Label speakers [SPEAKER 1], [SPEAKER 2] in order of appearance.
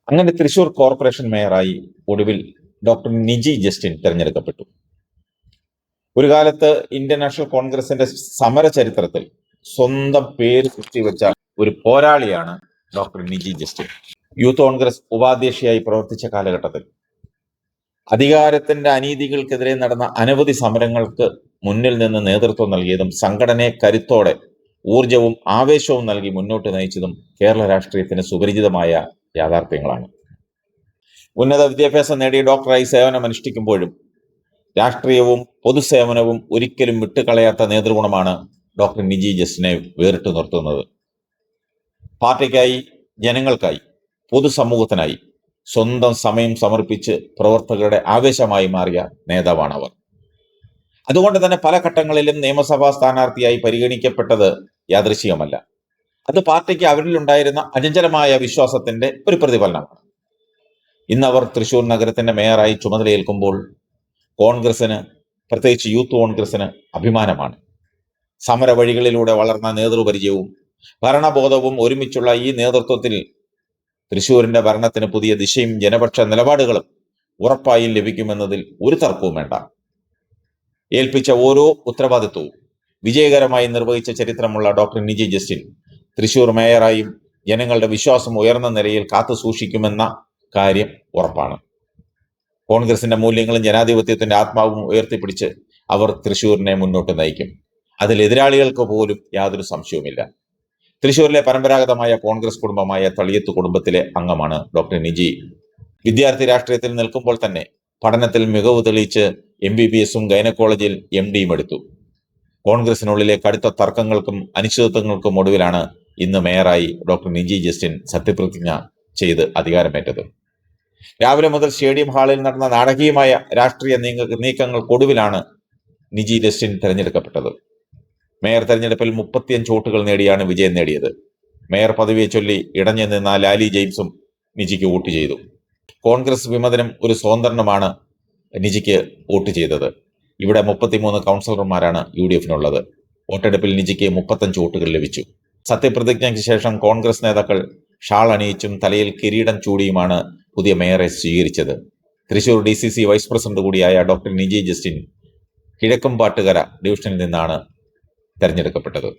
[SPEAKER 1] അങ്ങനെ തൃശൂർ കോർപ്പറേഷൻ മേയറായി ഒടുവിൽ doctor Niji Justin തെരഞ്ഞെടുക്കപ്പെട്ടു. ഒരു കാലത്ത് ഇന്ത്യൻ നാഷണൽ കോൺഗ്രസിന്റെ സമര ചരിത്രത്തിൽ സ്വന്തം പേര് സൃഷ്ടിവെച്ച ഒരു പോരാളിയാണ് ഡോക്ടർ നിജി ജസ്റ്റിൻ. യൂത്ത് കോൺഗ്രസ് ഉപാധ്യക്ഷയായി പ്രവർത്തിച്ച കാലഘട്ടത്തിൽ അധികാരത്തിന്റെ അനീതികൾക്കെതിരെ നടന്ന അനവധി സമരങ്ങൾക്ക് മുന്നിൽ നിന്ന് നേതൃത്വം നൽകിയതും സംഘടനയെ കരുത്തോടെ ഊർജവും ആവേശവും നൽകി മുന്നോട്ട് നയിച്ചതും കേരള രാഷ്ട്രീയത്തിന് സുപരിചിതമായ യാഥാർത്ഥ്യങ്ങളാണ്. ഉന്നത വിദ്യാഭ്യാസം നേടി ഡോക്ടറായി സേവനമനുഷ്ഠിക്കുമ്പോഴും രാഷ്ട്രീയവും പൊതുസേവനവും ഒരിക്കലും വിട്ടുകളയാത്ത നേതൃഗുണമാണ് ഡോക്ടർ നിജി ജസ്റ്റിനെ വേറിട്ടു നിർത്തുന്നത്. പാർട്ടിക്കായി, ജനങ്ങൾക്കായി, പൊതുസമൂഹത്തിനായി സ്വന്തം സമയം സമർപ്പിച്ച് പ്രവർത്തകരുടെ ആവേശമായി മാറിയ നേതാവാണവർ. അതുകൊണ്ട് തന്നെ പല ഘട്ടങ്ങളിലും നിയമസഭാ സ്ഥാനാർത്ഥിയായി പരിഗണിക്കപ്പെട്ടത് യാദൃശ്ചികമല്ല. അത് പാർട്ടിക്ക് അവരിലുണ്ടായിരുന്ന അചഞ്ചലമായ വിശ്വാസത്തിന്റെ ഒരു പ്രതിഫലനമാണ്. ഇന്നവർ തൃശൂർ നഗരത്തിന്റെ മേയറായി ചുമതലയേൽക്കുമ്പോൾ കോൺഗ്രസിന്, പ്രത്യേകിച്ച് യൂത്ത് കോൺഗ്രസിന് അഭിമാനമാണ്. സമര വഴികളിലൂടെ വളർന്ന നേതൃപരിചയവും ഭരണബോധവും ഒരുമിച്ചുള്ള ഈ നേതൃത്വത്തിൽ തൃശൂരിന്റെ ഭരണത്തിന് പുതിയ ദിശയും ജനപക്ഷ നിലപാടുകളും ഉറപ്പായും ലഭിക്കുമെന്നതിൽ ഒരു തർക്കവും വേണ്ട. ഏൽപ്പിച്ച ഓരോ ഉത്തരവാദിത്വവും വിജയകരമായി നിർവഹിച്ച ചരിത്രമുള്ള ഡോക്ടർ നിജി ജസ്റ്റിൻ തൃശൂർ മേയറായും ജനങ്ങളുടെ വിശ്വാസം ഉയർന്ന നിലയിൽ കാത്തു സൂക്ഷിക്കുമെന്ന കാര്യം ഉറപ്പാണ്. കോൺഗ്രസിന്റെ മൂല്യങ്ങളും ജനാധിപത്യത്തിന്റെ ആത്മാവും ഉയർത്തിപ്പിടിച്ച് അവർ തൃശൂരിനെ മുന്നോട്ട് നയിക്കും. അതിൽ എതിരാളികൾക്ക് പോലും യാതൊരു സംശയവുമില്ല. തൃശൂരിലെ പരമ്പരാഗതമായ കോൺഗ്രസ് കുടുംബമായ തളിയത്ത് കുടുംബത്തിലെ അംഗമാണ് ഡോക്ടർ നിജി. വിദ്യാർത്ഥി രാഷ്ട്രീയത്തിൽ നിൽക്കുമ്പോൾ തന്നെ പഠനത്തിൽ മികവ് തെളിയിച്ച് MBBS-ഉം ഗൈനക്കോളജിയിൽ MD-യും എടുത്തു. കോൺഗ്രസിനുള്ളിലെ കടുത്ത തർക്കങ്ങൾക്കും അനിശ്ചിതത്വങ്ങൾക്കും ഒടുവിലാണ് ഇന്ന് മേയറായി ഡോക്ടർ നിജി ജസ്റ്റിൻ സത്യപ്രതിജ്ഞ ചെയ്ത് അധികാരമേറ്റത്. രാവിലെ മുതൽ സ്റ്റേഡിയം ഹാളിൽ നടന്ന നാടകീയമായ രാഷ്ട്രീയ നീക്കങ്ങൾക്കൊടുവിലാണ് നിജി ജസ്റ്റിൻ തെരഞ്ഞെടുക്കപ്പെട്ടത്. മേയർ തെരഞ്ഞെടുപ്പിൽ 35 വോട്ടുകൾ നേടിയാണ് വിജയം നേടിയത്. മേയർ പദവിയെ ചൊല്ലി ഇടഞ്ഞു നിന്ന ലാലി ജെയിംസും നിജിക്ക് വോട്ട് ചെയ്തു. കോൺഗ്രസ് വിമതനും ഒരു സ്വതന്ത്രനുമാണ് നിജിക്ക് വോട്ട് ചെയ്തത്. ഇവിടെ 33 കൗൺസിലർമാരാണ് UDF-നുള്ളത്. വോട്ടെടുപ്പിൽ നിജിക്ക് 35 വോട്ടുകൾ ലഭിച്ചു. സത്യപ്രതിജ്ഞയ്ക്ക് ശേഷം കോൺഗ്രസ് നേതാക്കൾ ഷാൾ അണിയിച്ചും തലയിൽ കിരീടം ചൂടിയുമാണ് പുതിയ മേയറെ സ്വീകരിച്ചത്. തൃശൂർ DCC വൈസ് പ്രസിഡന്റ് കൂടിയായ ഡോക്ടർ നിജി ജസ്റ്റിൻ കിഴക്കുംപാട്ടുകര ഡിവിഷനിൽ നിന്നാണ് തെരഞ്ഞെടുക്കപ്പെട്ടത്.